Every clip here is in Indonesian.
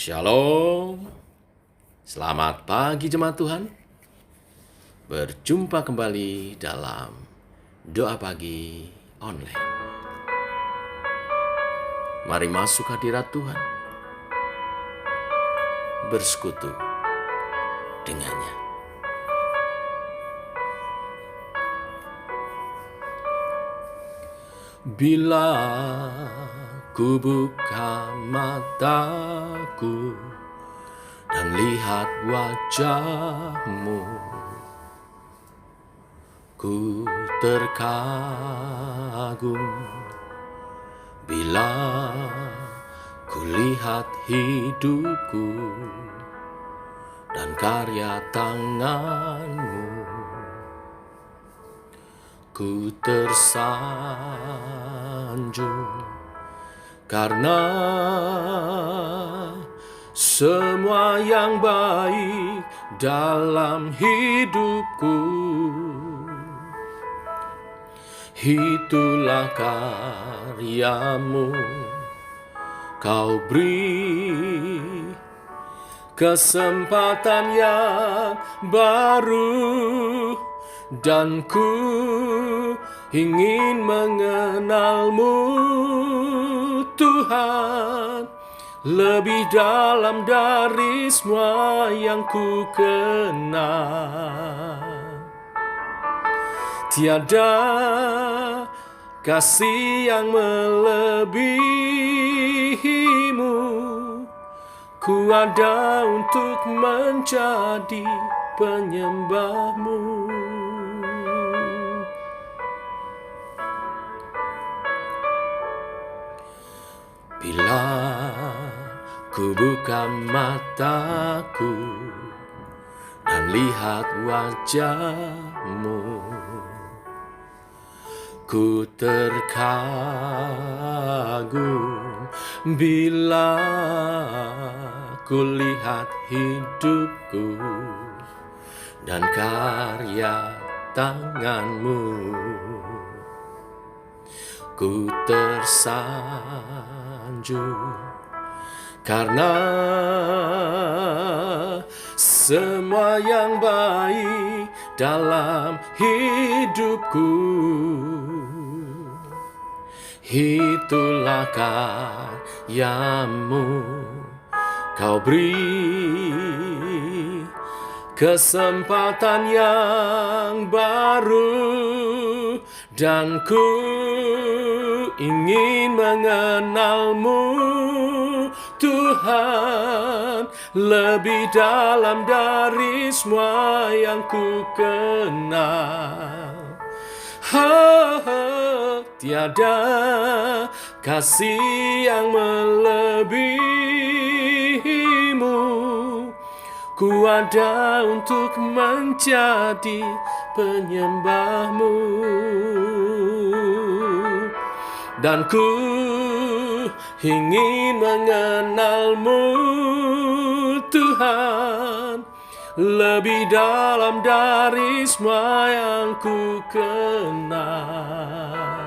Shalom, selamat pagi jemaat Tuhan. Berjumpa kembali dalam doa pagi online. Mari masuk hadirat Tuhan, bersekutu dengannya. Bila ku buka mataku dan lihat wajahmu, ku terkagum. Bila ku lihat hidupku dan karya tanganmu, ku tersanjung karena semua yang baik dalam hidupku, itulah karyamu. Kau beri kesempatan yang baru, dan ku ingin mengenalmu, Tuhan, lebih dalam dari semua yang ku kenal. Tiada kasih yang melebihimu. Ku ada untuk menjadi penyembahmu. Bila ku buka mataku dan lihat wajahmu, ku terkagum. Bila ku lihat hidupku dan karya tanganmu, ku tersanjung karena semua yang baik dalam hidupku, itulah karyamu. Kau beri kesempatan yang baru, dan ku ingin mengenalmu, Tuhan, lebih dalam dari semua yang ku kenal. Tiada kasih yang melebihimu. Ku ada untuk menjadi penyembahmu, dan ku ingin mengenalmu, Tuhan, lebih dalam dari semua yang ku kenal.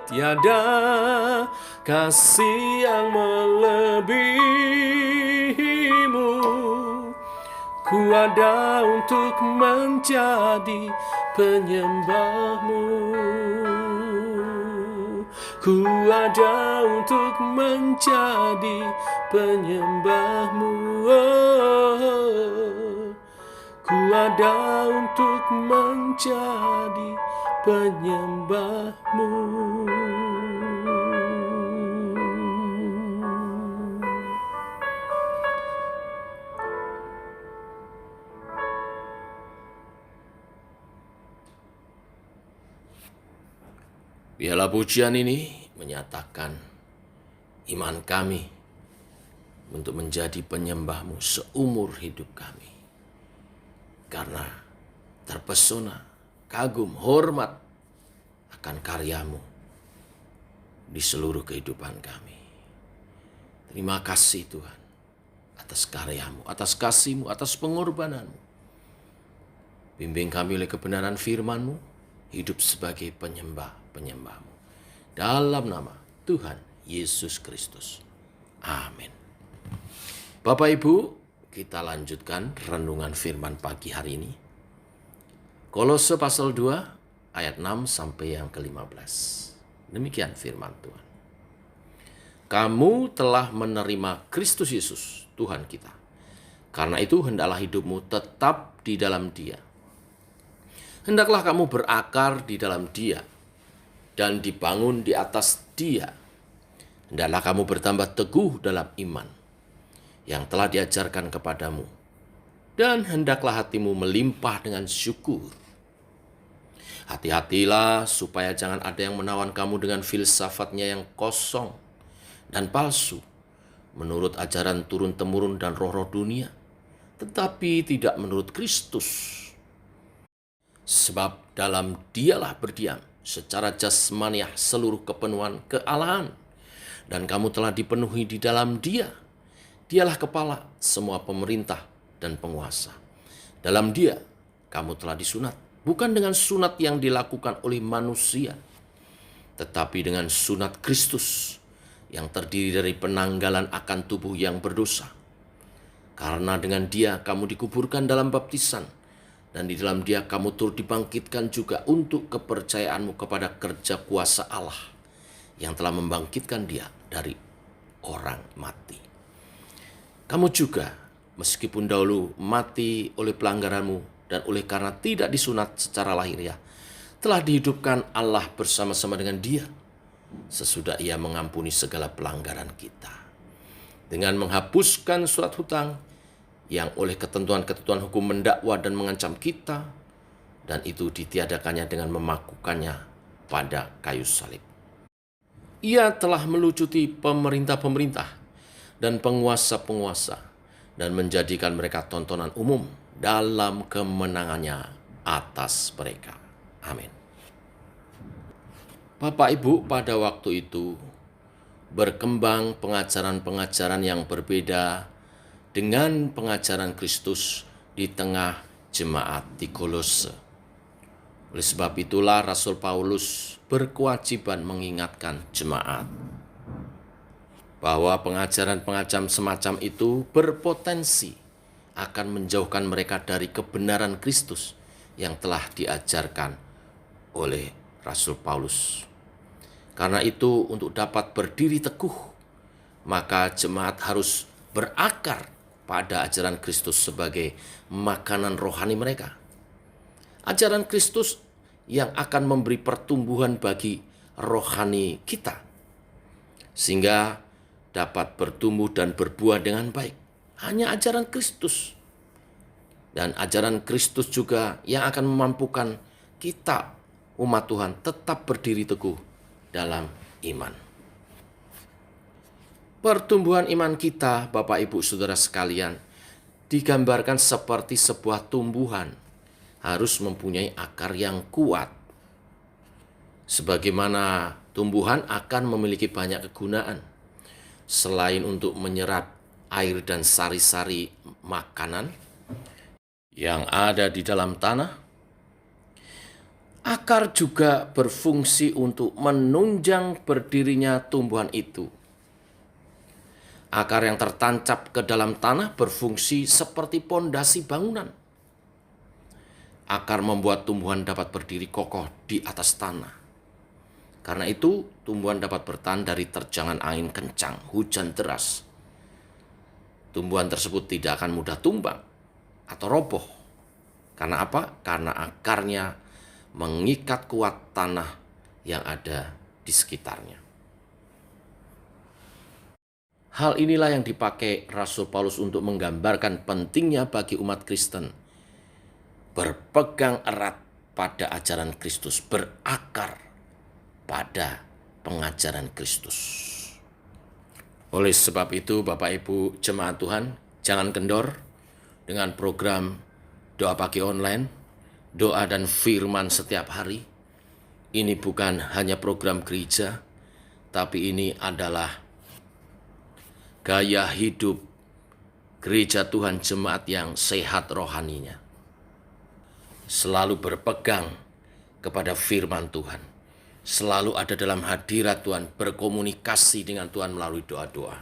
Tiada kasih yang melebihimu. Ku ada untuk menjadi penyembahmu. Ku ada untuk menjadi penyembahmu. Ku ada untuk menjadi penyembahmu. Biarlah pujian ini menyatakan iman kami untuk menjadi penyembah-Mu seumur hidup kami. Karena terpesona, kagum, hormat akan karya-Mu di seluruh kehidupan kami. Terima kasih Tuhan atas karya-Mu, atas kasih-Mu, atas pengorbanan-Mu. Bimbing kami oleh kebenaran firman-Mu, hidup sebagai penyembah-Mu. Dalam nama Tuhan Yesus Kristus. Amin. Bapak Ibu, kita lanjutkan renungan firman pagi hari ini. Kolose pasal 2 ayat 6 sampai yang ke-15. Demikian firman Tuhan. Kamu telah menerima Kristus Yesus, Tuhan kita. Karena itu hendaklah hidupmu tetap di dalam Dia. Hendaklah kamu berakar di dalam Dia dan dibangun di atas Dia. Hendaklah kamu bertambah teguh dalam iman yang telah diajarkan kepadamu, dan hendaklah hatimu melimpah dengan syukur. Hati-hatilah supaya jangan ada yang menawan kamu dengan filsafatnya yang kosong dan palsu, menurut ajaran turun-temurun dan roh-roh dunia, tetapi tidak menurut Kristus. Sebab dalam Dialah berdiam secara jasmaniah seluruh kepenuhan kealahan, dan kamu telah dipenuhi di dalam Dia. Dialah kepala semua pemerintah dan penguasa. Dalam Dia kamu telah disunat, bukan dengan sunat yang dilakukan oleh manusia, tetapi dengan sunat Kristus yang terdiri dari penanggalan akan tubuh yang berdosa. Karena dengan Dia kamu dikuburkan dalam baptisan, dan di dalam Dia kamu turut dibangkitkan juga untuk kepercayaanmu kepada kerja kuasa Allah yang telah membangkitkan Dia dari orang mati. Kamu juga, meskipun dahulu mati oleh pelanggaranmu dan oleh karena tidak disunat secara lahiriah, telah dihidupkan Allah bersama-sama dengan Dia sesudah Ia mengampuni segala pelanggaran kita, dengan menghapuskan surat hutang yang oleh ketentuan-ketentuan hukum mendakwa dan mengancam kita, dan itu ditiadakannya dengan memakukannya pada kayu salib. Ia telah melucuti pemerintah-pemerintah dan penguasa-penguasa, dan menjadikan mereka tontonan umum dalam kemenangannya atas mereka. Amin. Bapak Ibu, pada waktu itu berkembang pengajaran-pengajaran yang berbeda dengan pengajaran Kristus di tengah jemaat di Kolose. Oleh sebab itulah Rasul Paulus berkewajiban mengingatkan jemaat bahwa pengajaran-pengajaran semacam itu berpotensi akan menjauhkan mereka dari kebenaran Kristus yang telah diajarkan oleh Rasul Paulus. Karena itu, untuk dapat berdiri teguh, maka jemaat harus berakar pada ajaran Kristus sebagai makanan rohani mereka. Ajaran Kristus yang akan memberi pertumbuhan bagi rohani kita, sehingga dapat bertumbuh dan berbuah dengan baik. Hanya ajaran Kristus. Dan ajaran Kristus juga yang akan memampukan kita, umat Tuhan, tetap berdiri teguh dalam iman. Pertumbuhan iman kita, Bapak Ibu Saudara sekalian, digambarkan seperti sebuah tumbuhan, harus mempunyai akar yang kuat. Sebagaimana tumbuhan akan memiliki banyak kegunaan, selain untuk menyerap air dan sari-sari makanan yang ada di dalam tanah, akar juga berfungsi untuk menunjang berdirinya tumbuhan itu. Akar yang tertancap ke dalam tanah berfungsi seperti pondasi bangunan. Akar membuat tumbuhan dapat berdiri kokoh di atas tanah. Karena itu, tumbuhan dapat bertahan dari terjangan angin kencang, hujan deras. Tumbuhan tersebut tidak akan mudah tumbang atau roboh. Karena apa? Karena akarnya mengikat kuat tanah yang ada di sekitarnya. Hal inilah yang dipakai Rasul Paulus untuk menggambarkan pentingnya bagi umat Kristen berpegang erat pada ajaran Kristus, berakar pada pengajaran Kristus. Oleh sebab itu, Bapak Ibu jemaat Tuhan, jangan kendor dengan program doa pagi online, doa dan firman setiap hari. Ini bukan hanya program gereja, tapi ini adalah gaya hidup gereja Tuhan jemaat yang sehat rohaninya. Selalu berpegang kepada firman Tuhan. Selalu ada dalam hadirat Tuhan, berkomunikasi dengan Tuhan melalui doa-doa.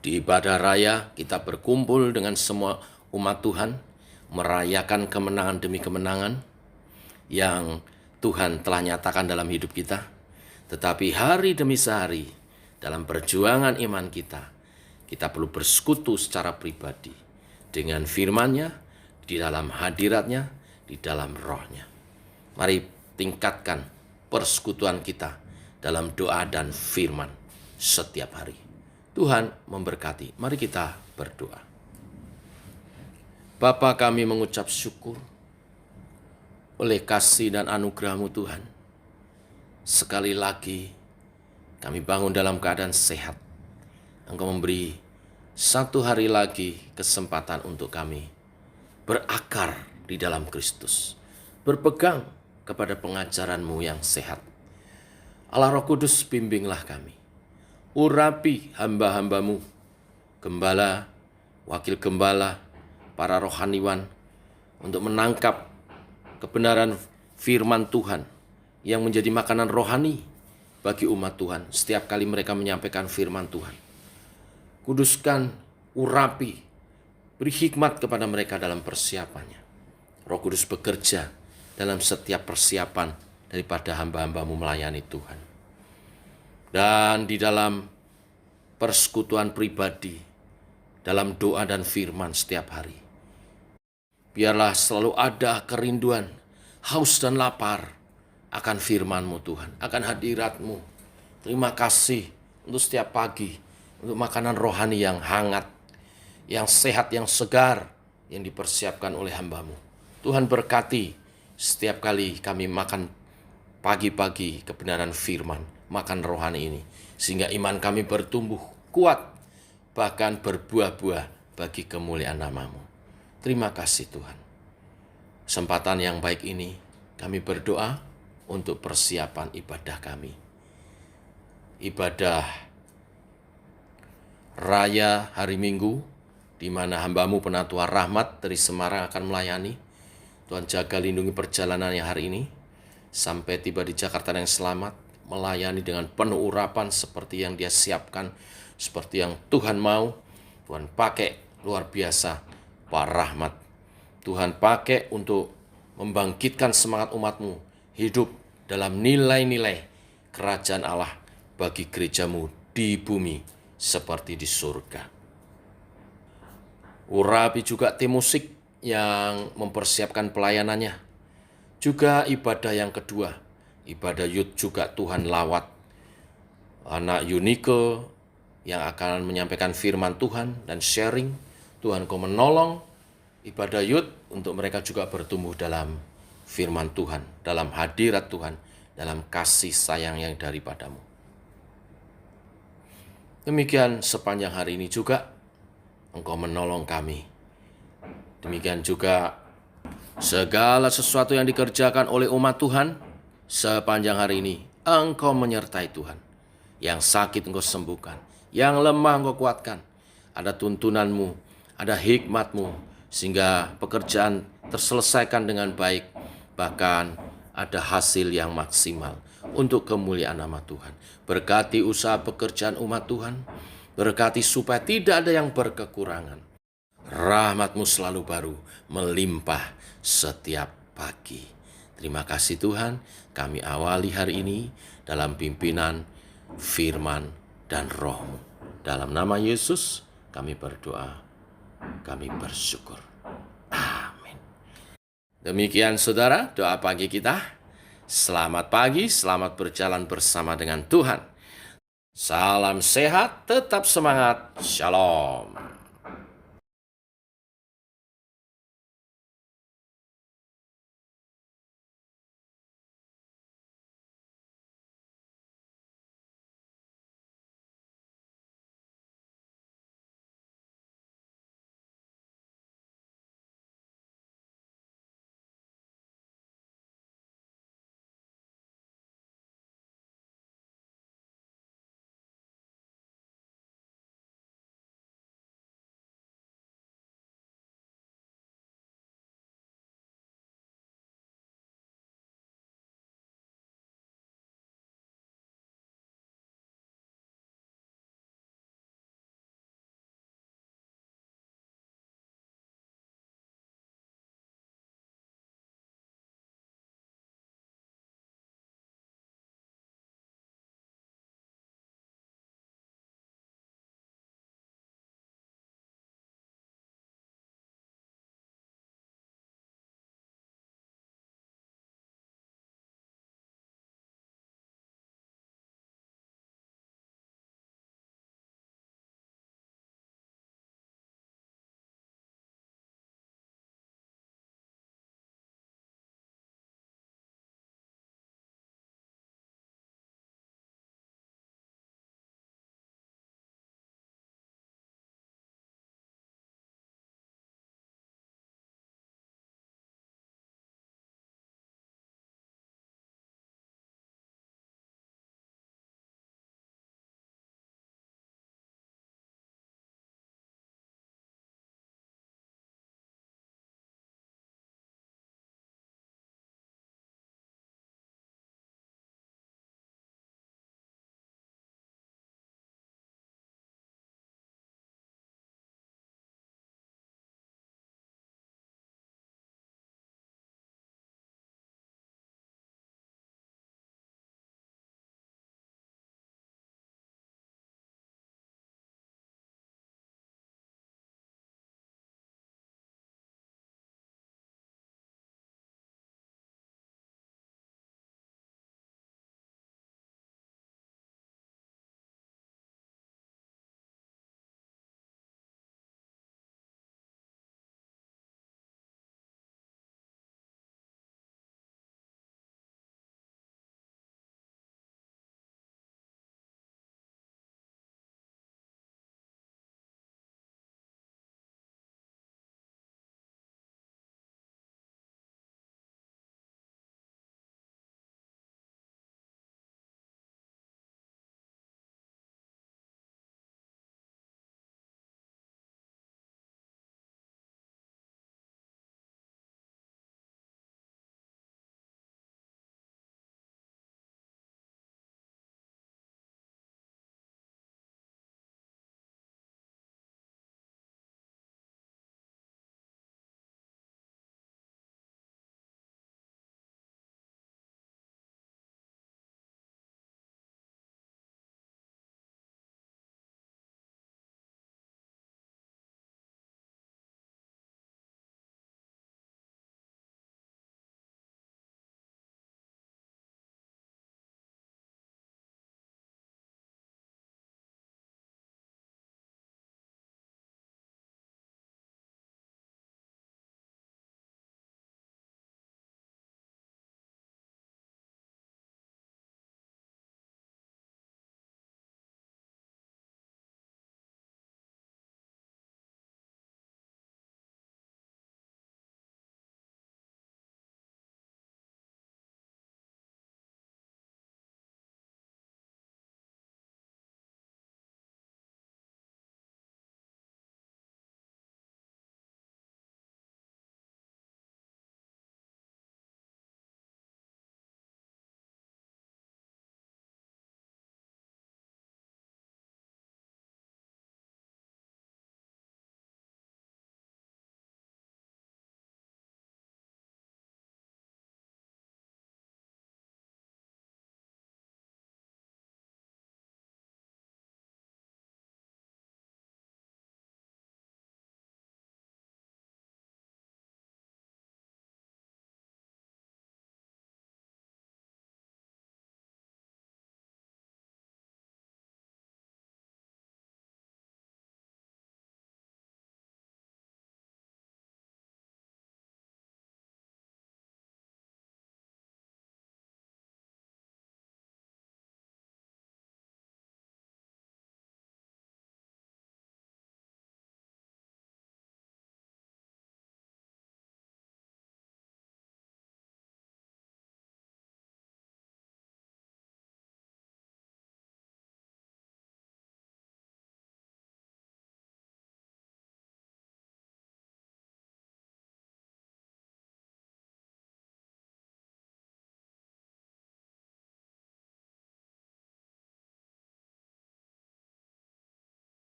Di ibadah raya kita berkumpul dengan semua umat Tuhan, merayakan kemenangan demi kemenangan yang Tuhan telah nyatakan dalam hidup kita. Tetapi hari demi sehari dalam perjuangan iman kita perlu bersekutu secara pribadi dengan firman-Nya, di dalam hadirat-Nya, di dalam roh-Nya. Mari tingkatkan persekutuan kita dalam doa dan firman setiap hari. Tuhan memberkati. Mari kita berdoa. Bapa, kami mengucap syukur oleh kasih dan anugerah-Mu Tuhan. Sekali lagi kami bangun dalam keadaan sehat. Engkau memberi satu hari lagi kesempatan untuk kami berakar di dalam Kristus, berpegang kepada pengajaran-Mu yang sehat. Allah Roh Kudus, bimbinglah kami. Urapi hamba-hamba-Mu, gembala, wakil gembala, para rohaniwan, untuk menangkap kebenaran firman Tuhan yang menjadi makanan rohani bagi umat Tuhan setiap kali mereka menyampaikan firman Tuhan. Kuduskan, urapi, beri hikmat kepada mereka dalam persiapannya. Roh Kudus bekerja dalam setiap persiapan daripada hamba-hamba-Mu melayani Tuhan. Dan di dalam persekutuan pribadi, dalam doa dan firman setiap hari, biarlah selalu ada kerinduan, haus dan lapar akan firman-Mu Tuhan, akan hadirat-Mu. Terima kasih untuk setiap pagi, untuk makanan rohani yang hangat, yang sehat, yang segar, yang dipersiapkan oleh hamba-Mu. Tuhan berkati setiap kali kami makan pagi-pagi kebenaran firman, makan rohani ini, sehingga iman kami bertumbuh kuat, bahkan berbuah-buah bagi kemuliaan nama-Mu. Terima kasih Tuhan. Kesempatan yang baik ini kami berdoa untuk persiapan ibadah kami. Ibadah raya hari Minggu, di mana hamba-Mu Penatua Rahmat dari Semarang akan melayani. Tuhan jaga lindungi perjalanannya hari ini, sampai tiba di Jakarta yang selamat, melayani dengan penuh urapan seperti yang Dia siapkan, seperti yang Tuhan mau. Tuhan pakai luar biasa Pak Rahmat. Tuhan pakai untuk membangkitkan semangat umat-Mu hidup dalam nilai-nilai kerajaan Allah bagi gereja-Mu di bumi seperti di surga. Urapi juga tim musik yang mempersiapkan pelayanannya. Juga ibadah yang kedua, ibadah youth juga Tuhan lawat. Anak Unike yang akan menyampaikan firman Tuhan dan sharing. Tuhan Kau menolong ibadah youth untuk mereka juga bertumbuh dalam firman Tuhan, dalam hadirat Tuhan, dalam kasih sayang yang daripada-Mu. Demikian sepanjang hari ini juga Engkau menolong kami. Demikian juga segala sesuatu yang dikerjakan oleh umat Tuhan sepanjang hari ini, Engkau menyertai Tuhan. Yang sakit Engkau sembuhkan, yang lemah Engkau kuatkan. Ada tuntunan-Mu, ada hikmat-Mu, sehingga pekerjaan terselesaikan dengan baik, bahkan ada hasil yang maksimal untuk kemuliaan nama Tuhan. Berkati usaha pekerjaan umat Tuhan, berkati supaya tidak ada yang berkekurangan. Rahmat-Mu selalu baru, melimpah setiap pagi. Terima kasih Tuhan, kami awali hari ini dalam pimpinan firman dan roh-Mu. Dalam nama Yesus kami berdoa, kami bersyukur. Amin. Demikian saudara, doa pagi kita. Selamat pagi, selamat berjalan bersama dengan Tuhan. Salam sehat, tetap semangat. Shalom.